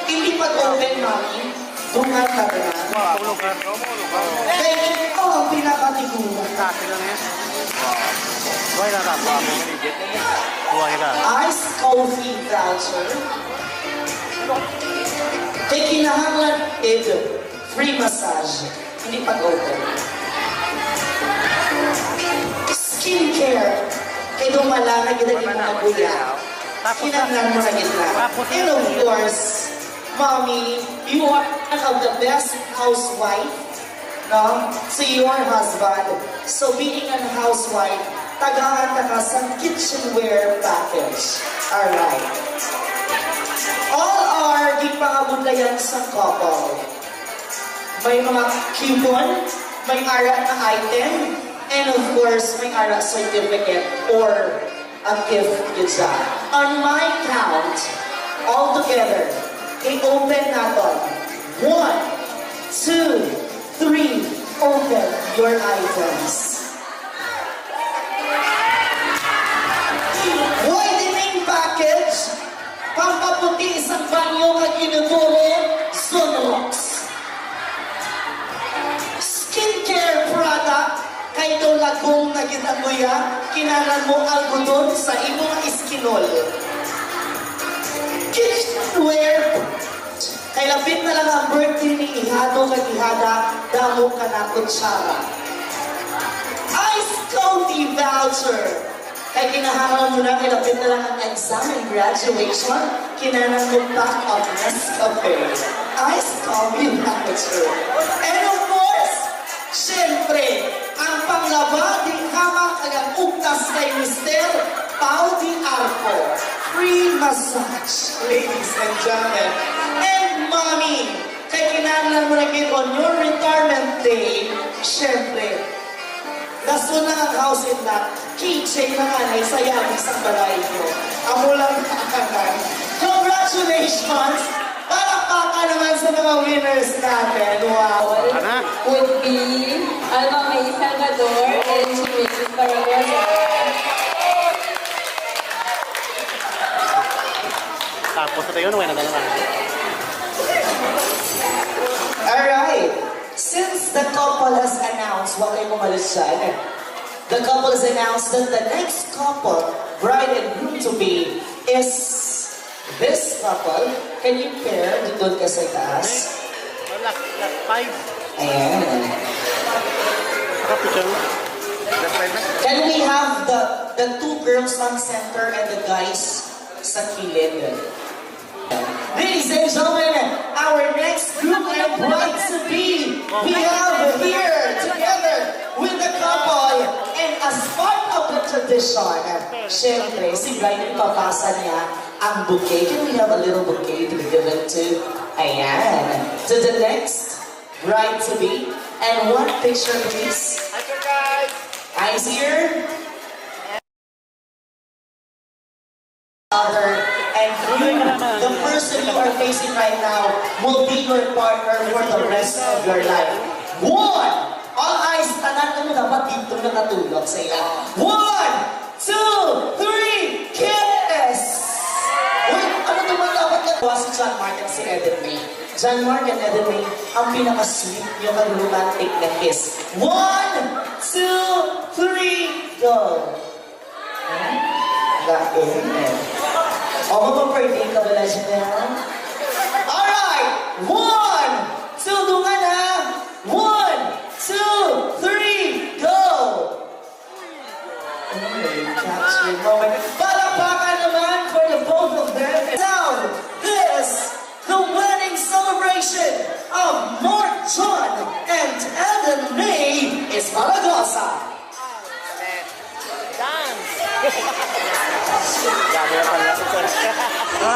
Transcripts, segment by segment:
Hindi pag-open, mami. Tungan ka na. Kaya ito ang pinakatiguan. Ice coffee voucher. Kaya kinahanglan ito. Free massage. Hindi pag-open. Skincare. Kaya dumala na kita di mga guya. Kinanglan mo na gitna. And of course, mommy, you are one of the best housewife, no? To your husband. So being a housewife, tagahan ka sa kitchenware package. Alright. All are gipangabudlayan sa couple. May mga coupon, may ara na item, and of course, may ara certificate or a gift yun. On my count, all together, i-open natin. 1, 2, 3, open your items. Whitening package, pampaputi isang banyo kag inuturo, Sunrox. Skincare product, kay ito lagong na ginaguya, kinalan mo algodon sa imong iskinol. Kitchenware, kay lapit na lang ang birthday ni Ihado kag Ihada, damo ka na kutsara. Ice coffee voucher, kay kinahanglan mo na, kay lapit na lang ang exam and graduation, kinalan mo pack of Nescafe. Ice coffee voucher. And of course, syempre, ang panglaba di kama kagang uktas kay Mr. Pau Di Arco. Free massage, ladies and gentlemen. And mommy, kay kinahanglan mo na on your retirement day, syempre, daso na ang house in that, keychain na nga na isayabis ang balay nyo. Amo lang kakanan. Congratulations! Palakpakan naman sa mga winners natin. Wow! Would be Alma May Salvador and Chimilis Paragosa. Tapos ito yun, wala na lang. Alright. Since the couple has announced, wag kayo umalis dyan. The couple has announced that the next couple, bride and groom to be, is this couple. Can you pair doon ka sa taas? Last 5. Ayan. Can we have the two girls on center and the guys sa kilid? Ladies and gentlemen, our next group and bride-to-be, we have here together with the couple, and as part of the tradition, syempre, si bride ipapasa niya ang bouquet. Can we have a little bouquet to be given to, ayan, to the next bride-to-be? And one picture, please. Eyes here. And you, the person you are facing right now, will be your partner for the rest of your life. 1, makatulog sa ila. 1, 2, 3, kiss! Wait, ano tumatapat ka? Si John Mark at si Eden May. John Mark and Eden May, ang pinaka-sweet yung romantic na kiss. 1, 2, 3, go! Gain. O, mapapirthday ka ba na siya? Alright! 1, 2, dungan ha! 1, 2, 3, go! Capture moment. Palakpakan naman for the both of them. Now, this, the wedding celebration of Mark John and Eden May is Maragosa. Dance! Grabe na pala.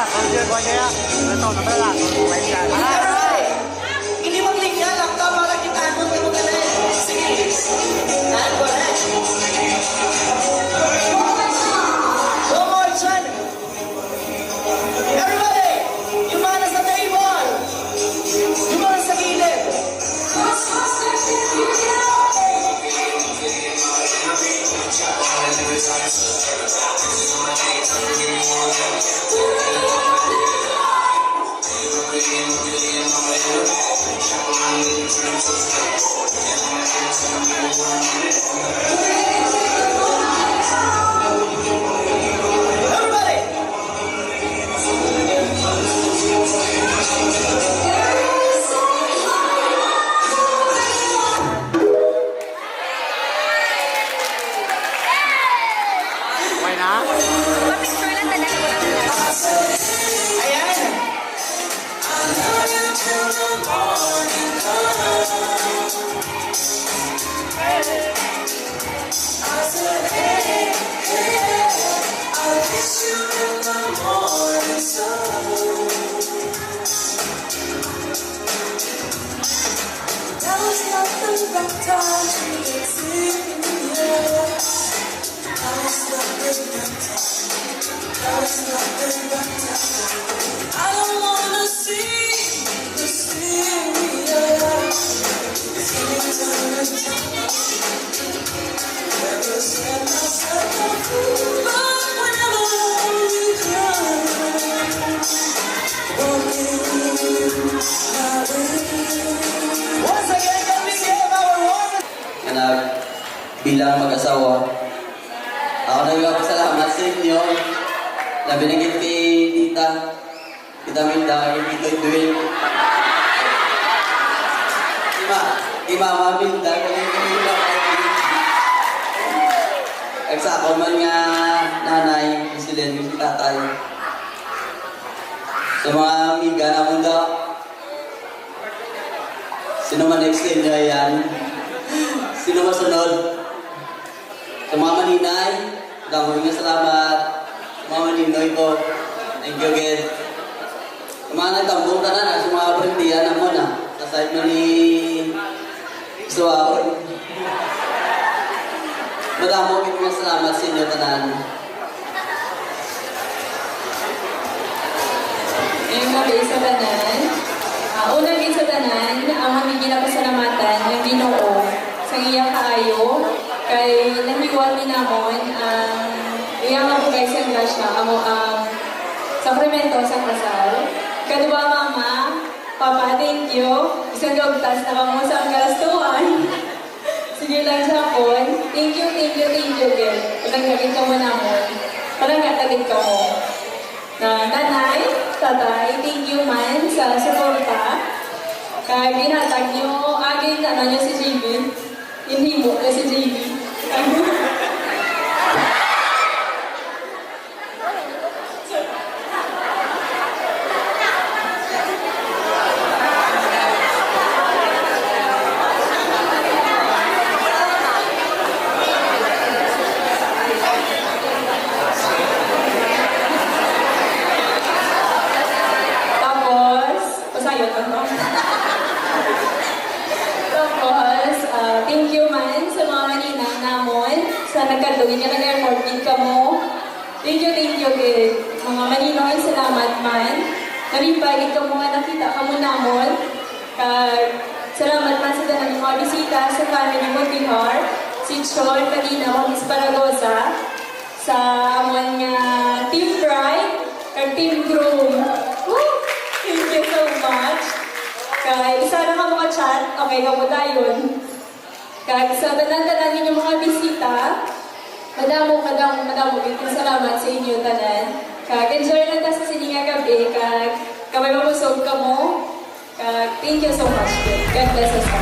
Ang dear ko niya. Ito, natala. May yan. Alright! Hindi maglingyan lang ka para kita mo ka magaling. Sige. Go ahead. One more time. Everybody! Yung mga nasa table! Yung mga nasa gilid! Everybody! Okay na? Ayan! I don't wanna see the Once again, can we give our warmest bilang mag-asawa. Ako nagpapasalamat sa inyo na binigit kay Tita Minda, kay Tito Edwin. Kay Mama Minda, kay Minda. Kagsako man nga nanay, si Len, si tatay. Sa mga amiga na mundo, sino man extend nyo yan? Sino masunod? Sa mga maninay, damo nga salamat. Sa mga maninoy ko, thank you again. Sa mga nagtambong ka na, sa mga printiyan na mo na, sa side mo ni Suwakon. Madamo kita nga salamat sa inyo tanan. Ngayong gabi sa tanan, unang din sa tanan, ang aming ginapasalamatan ng Ginoo sa iya kaayo kay nahiwat ni namon ang iyang mga pugay sa grasya ang sakramento sa kasal. Kadua mama, papa, thank you. Isang gawagtas na kamo sa kalastuan. Sige lang sa hapon. Thank you, girl. Palanggalit ka mo namon. Palanggalit ka mo. Nanay, tatay, thank you man sa suporta. Kaya binatag niyo, agay na niyo si JB. Hindi mo na si JB. Thank you man sa mga maninang namon sa nagkatuloy ka nag-airport din ka mo. Thank you kay mga maninoy. Salamat man. Nabibalik ka mo nga nakita ka mo namon. Salamat man sa tanang mga bisita sa family mo, Tihar. si Chol kanina, Miss Paragosa, sa amon nga Team Pride, kag Team Groom. Woo! Thank you so much. Kay isa na ka mga chat, okay ka mo tayo. Kag sa tanan-tanan ninyo mga bisita, madamo, salamat sa inyo tanan. Kag enjoy lang ta sa sininga gabi, kag kamay mabusog ka mo. Kag thank you so much. God bless us all.